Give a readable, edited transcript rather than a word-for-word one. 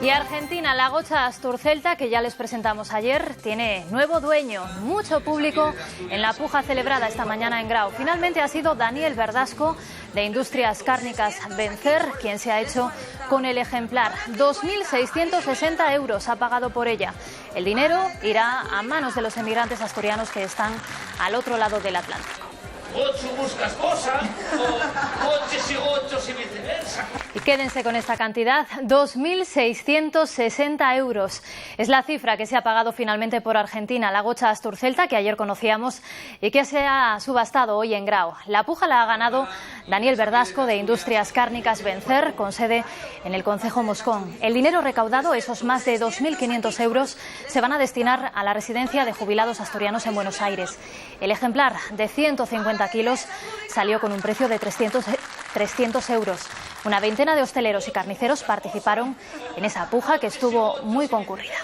Y Argentina, la gocha Asturcelta, que ya les presentamos ayer, tiene nuevo dueño. Mucho público en la puja celebrada esta mañana en Grau. Finalmente ha sido Daniel Verdasco, de Industrias Cárnicas Vencer, quien se ha hecho con el ejemplar. 2.660 euros ha pagado por ella. El dinero irá a manos de los emigrantes asturianos que están al otro lado del Atlántico. Buscas cosas, o coches y gochos y viceversa. Y quédense con esta cantidad, 2.660 euros. Es la cifra que se ha pagado finalmente por Argentina, la gocha Asturcelta, que ayer conocíamos y que se ha subastado hoy en Grau. La puja la ha ganado Daniel Verdasco, de Industrias Cárnicas Vencer, con sede en el concejo Moscón. El dinero recaudado, esos más de 2.500 euros, se van a destinar a la residencia de jubilados asturianos en Buenos Aires. El ejemplar de 150 kilos salió con un precio de 300 euros. Una veintena de hosteleros y carniceros participaron en esa puja que estuvo muy concurrida.